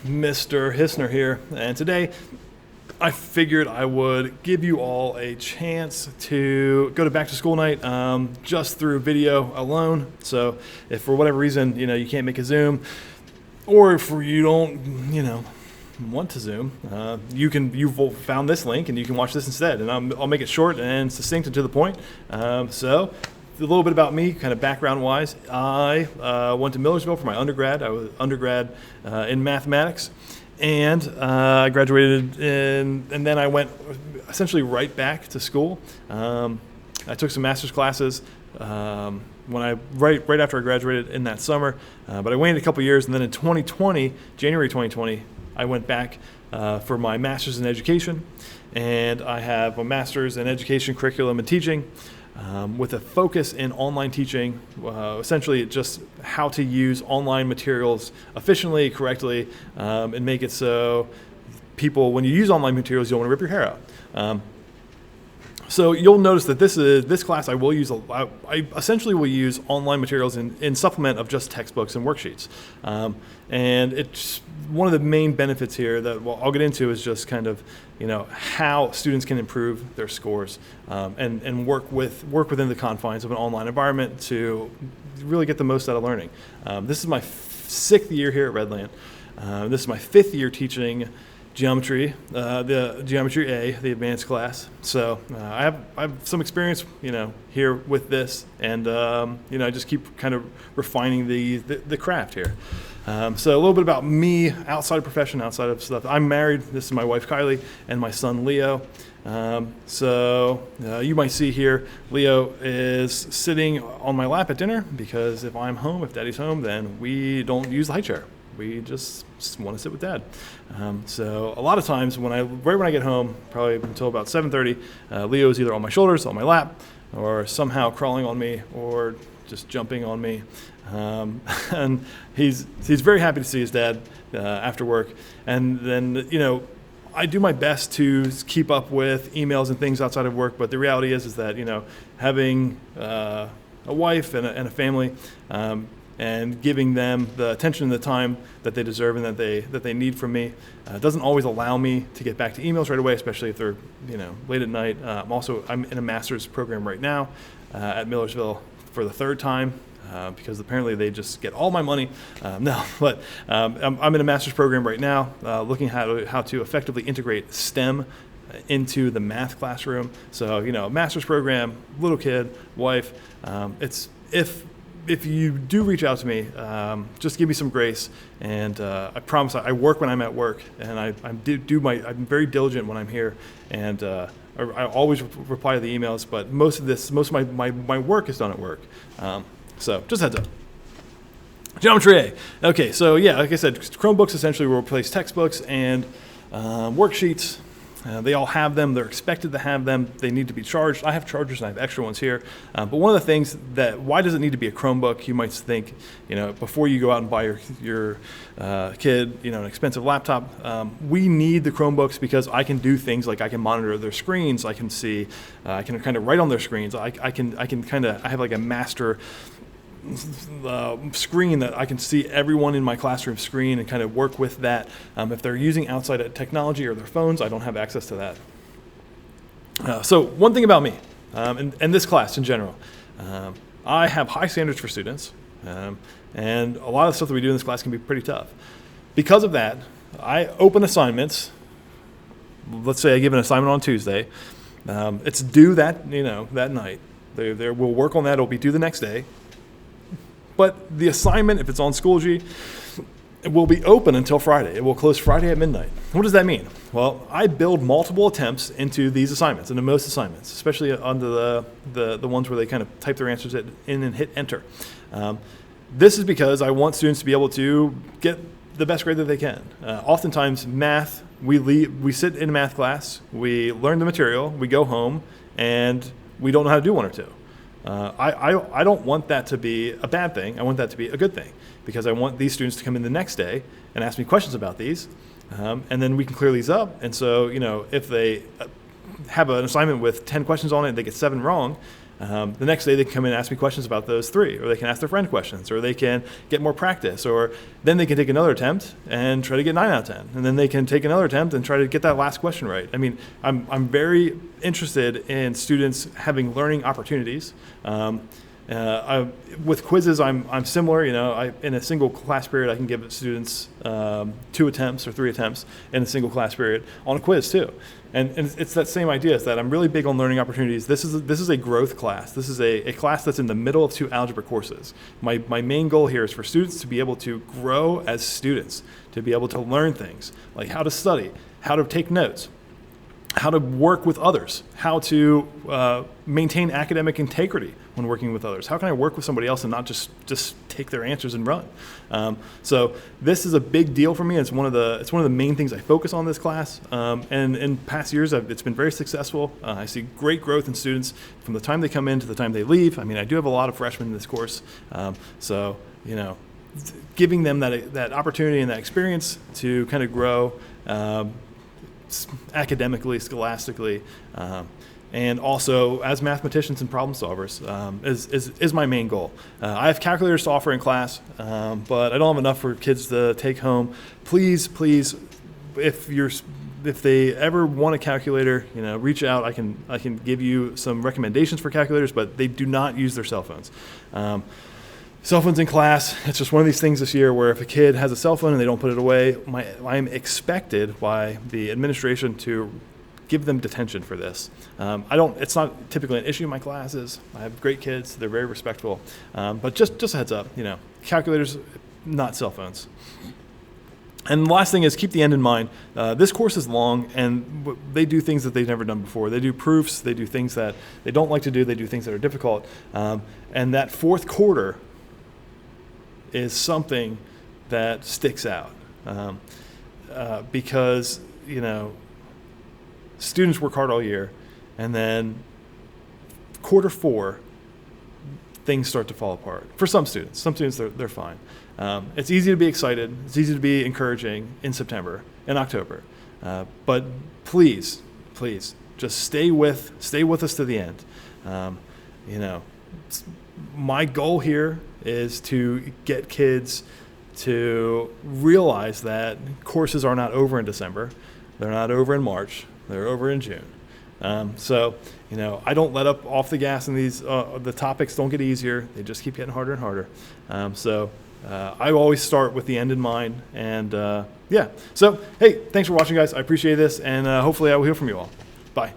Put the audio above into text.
Mr. Hissner here, and today I figured I would give you all a chance to go to back to school night just through video alone. So if for whatever reason you can't make a Zoom, or if you don't want to Zoom, you've found this link and you can watch this instead. And I'll make it short and succinct and to the point. So a little bit about me, kind of background-wise. I went to Millersville for my undergrad. I was undergrad in mathematics, and I graduated and then I went essentially right back to school. I took some master's classes right after I graduated in that summer, but I waited a couple years, and then in January 2020, I went back for my master's in education, and I have a master's in education, curriculum, and teaching. With a focus in online teaching, essentially just how to use online materials efficiently, correctly, and make it so people, when you use online materials, you don't want to rip your hair out. So you'll notice that this class I essentially will use online materials in supplement of just textbooks and worksheets. And it's one of the main benefits here that I'll get into is just kind of how students can improve their scores and work within the confines of an online environment to really get the most out of learning. This is my sixth year here at Redland. This is my fifth year teaching geometry, the Geometry A, the advanced class. So I have some experience, here with this, and I just keep kind of refining the craft here. So a little bit about me outside of profession, outside of stuff. I'm married. This is my wife Kylie and my son Leo. So you might see here, Leo is sitting on my lap at dinner because if Daddy's home, then we don't use the high chair. We just want to sit with Dad. So a lot of times right when I get home, probably until about 7:30, Leo is either on my shoulders, on my lap, or somehow crawling on me, or just jumping on me. And he's very happy to see his dad after work. And then I do my best to keep up with emails and things outside of work, but the reality is that having a wife and a family, and giving them the attention and the time that they deserve and that they need from me doesn't always allow me to get back to emails right away, especially if they're late at night. I'm in a master's program right now at Millersville for the third time because apparently they just get all my money. I'm in a master's program right now looking how to effectively integrate STEM into the math classroom. So master's program, little kid, wife. If you do reach out to me, just give me some grace, and I promise I work when I'm at work, and I'm very diligent when I'm here, and I always reply to the emails. But most of my work is done at work. So just heads up. Geometry A. Okay, so yeah, like I said, Chromebooks essentially will replace textbooks and worksheets. They all have them. They're expected to have them. They need to be charged. I have chargers and I have extra ones here. But one of the things why does it need to be a Chromebook? You might think, before you go out and buy your kid, an expensive laptop. We need the Chromebooks because I can do things like I can monitor their screens. I can see, I can kind of write on their screens. I have like a master screen that I can see everyone in my classroom screen and kind of work with that. If they're using outside technology or their phones, I don't have access to that. So one thing about me and this class in general, I have high standards for students, and a lot of the stuff that we do in this class can be pretty tough. Because of that, I open assignments. Let's say I give an assignment on Tuesday. It's due that night. We'll work on that. It'll be due the next day. But the assignment, if it's on Schoology, it will be open until Friday. It will close Friday at midnight. What does that mean? Well, I build multiple attempts into these assignments, into most assignments, especially under the ones where they kind of type their answers in and hit enter. This is because I want students to be able to get the best grade that they can. Oftentimes, math, we sit in a math class, we learn the material, we go home, and we don't know how to do one or two. I don't want that to be a bad thing. I want that to be a good thing because I want these students to come in the next day and ask me questions about these, and then we can clear these up. And so, if they have an assignment with 10 questions on it and they get 7 wrong, The next day they can come in and ask me questions about those 3, or they can ask their friend questions, or they can get more practice, or then they can take another attempt and try to get 9 out of 10. And then they can take another attempt and try to get that last question right. I mean, I'm very interested in students having learning opportunities. With quizzes, I'm similar. In a single class period, I can give students 2 attempts or 3 attempts in a single class period on a quiz too. And it's that same idea, is that I'm really big on learning opportunities. This is a growth class. This is a class that's in the middle of 2 algebra courses. My main goal here is for students to be able to grow as students, to be able to learn things like how to study, how to take notes, how to work with others, how to maintain academic integrity when working with others. How can I work with somebody else and not just take their answers and run? So this is a big deal for me. It's one of the main things I focus on this class. And in past years, it's been very successful. I see great growth in students from the time they come in to the time they leave. I mean, I do have a lot of freshmen in this course. So giving them that opportunity and that experience to kind of grow academically, scholastically, and also as mathematicians and problem solvers is my main goal. I have calculators to offer in class, but I don't have enough for kids to take home. Please, if they ever want a calculator, reach out. I can give you some recommendations for calculators, but they do not use their cell phones. Cell phones in class, it's just one of these things this year where if a kid has a cell phone and they don't put it away, I'm expected by the administration to give them detention for this. It's not typically an issue in my classes. I have great kids, they're very respectful, but just a heads up, calculators, not cell phones. And the last thing is keep the end in mind. This course is long, and they do things that they've never done before. They do proofs, they do things that they don't like to do, they do things that are difficult, and that 4th quarter is something that sticks out because students work hard all year, and then quarter 4 things start to fall apart for some students. Some students they're fine. It's easy to be excited, it's easy to be encouraging in September and October, but please just stay with us to the end. My goal here is to get kids to realize that courses are not over in December. They're not over in March. They're over in June. So I don't let up off the gas, and the topics don't get easier. They just keep getting harder and harder. I always start with the end in mind. And So, hey, thanks for watching, guys. I appreciate this, and hopefully I will hear from you all. Bye.